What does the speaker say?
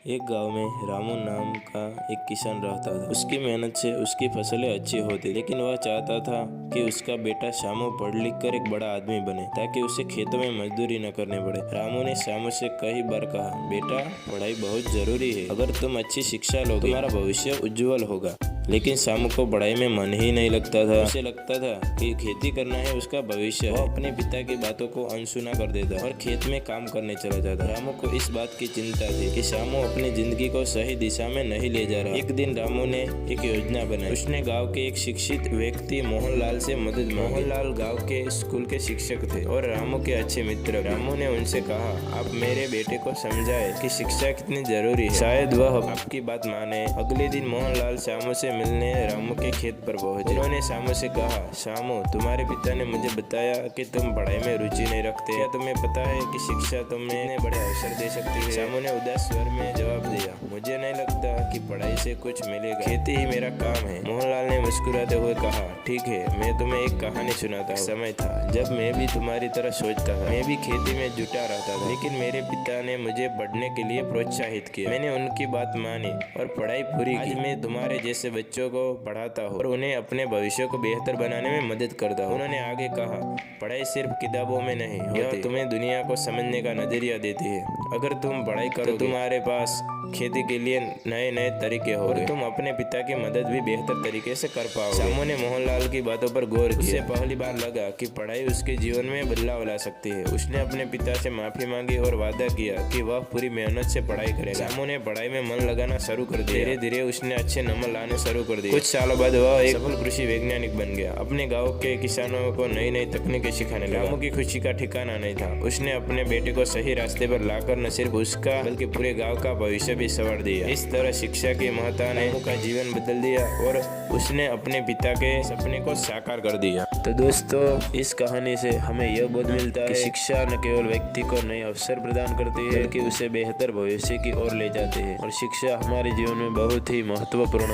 एक गांव में रामू नाम का एक किसान रहता था। उसकी मेहनत से उसकी फसलें अच्छी होती, लेकिन वह चाहता था कि उसका बेटा शामू पढ़ लिख कर एक बड़ा आदमी बने, ताकि उसे खेतों में मजदूरी न करनी पड़े। रामू ने शामू से कई बार कहा, बेटा पढ़ाई बहुत जरूरी है, अगर तुम अच्छी शिक्षा लोगे तुम्हारा भविष्य उज्जवल होगा। लेकिन शामू को पढ़ाई में मन ही नहीं लगता था। उसे लगता था कि खेती करना है उसका भविष्य। वो अपने पिता की बातों को अनसुना कर देता और खेत में काम करने चला जाता। रामू को इस बात की चिंता थी कि शामू अपनी जिंदगी को सही दिशा में नहीं ले जा रहा। एक दिन रामू ने एक योजना बनाई। उसने गांव के एक शिक्षित व्यक्ति मोहनलाल से मदद मांगी। मोहनलाल गांव के स्कूल के शिक्षक थे और रामू के अच्छे मित्र। रामू ने उनसे कहा, आप मेरे बेटे को समझाए कि शिक्षा कितनी जरूरी है, शायद वह आपकी बात माने। अगले दिन मोहनलाल शामू से मिलने रामू के खेत पर पहुंचे। उन्होंने शामू से कहा, शामू तुम्हारे पिता ने मुझे बताया कि तुम पढ़ाई में रुचि नहीं रखते। क्या तुम्हें पता है कि शिक्षा तुम्हें बड़े अवसर दे सकती है? शामू ने उदास स्वर में जवाब दिया, मुझे नहीं लगता कि पढ़ाई से कुछ मिलेगा, खेती ही मेरा काम है। मोहनलाल ने मुस्कुराते हुए कहा, ठीक है, मैं तुम्हें एक कहानी सुनाता हूँ। समय था जब मैं भी तुम्हारी तरह सोचता था। मैं भी खेती में जुटा रहता था, लेकिन मेरे पिता ने मुझे पढ़ने के लिए प्रोत्साहित किया। मैंने उनकी बात मानी और पढ़ाई पूरी की। आज मैं तुम्हारे जैसे बच्चों को पढ़ाता हूँ और उन्हें अपने भविष्य को बेहतर बनाने में मदद करता हूँ। उन्होंने आगे कहा, पढ़ाई सिर्फ किताबों में नहीं होती, यह तुम्हें दुनिया को समझने का नजरिया देती है। अगर तुम पढ़ाई करो तो तुम्हारे पास खेती के लिए नए नए तरीके होंगे। तुम अपने पिता की मदद भी बेहतर तरीके से कर पाओगे। शामू ने मोहनलाल की बातों पर गौर किया। उसे पहली बार लगा कि पढ़ाई उसके जीवन में बदलाव ला सकती है। उसने अपने पिता से माफी मांगी और वादा किया कि वह पूरी मेहनत से पढ़ाई करेगा। शामू ने पढ़ाई में मन लगाना शुरू कर दिया। धीरे धीरे उसने अच्छे नंबर लाने शुरू कर दिए। कुछ सालों बाद वह एक सफल कृषि वैज्ञानिक बन गया। अपने गाँव के किसानों को नई नई तकनीकें सिखाने लगा। रामू की खुशी का ठिकाना नहीं था। उसने अपने बेटे को सही रास्ते पर लाकर न सिर्फ उसका बल्कि पूरे गाँव का भविष्य भी संवार दिया। इस तरह शिक्षा की महत्ता ने रामू का जीवन बदल दिया और उसने अपने पिता के सपने को साकार कर दिया। तो दोस्तों, इस कहानी से हमें यह बोध मिलता है कि शिक्षा न केवल व्यक्ति को नए अवसर प्रदान करती है, बल्कि उसे बेहतर भविष्य की ओर ले जाती है। और शिक्षा हमारे जीवन में बहुत ही महत्वपूर्ण है।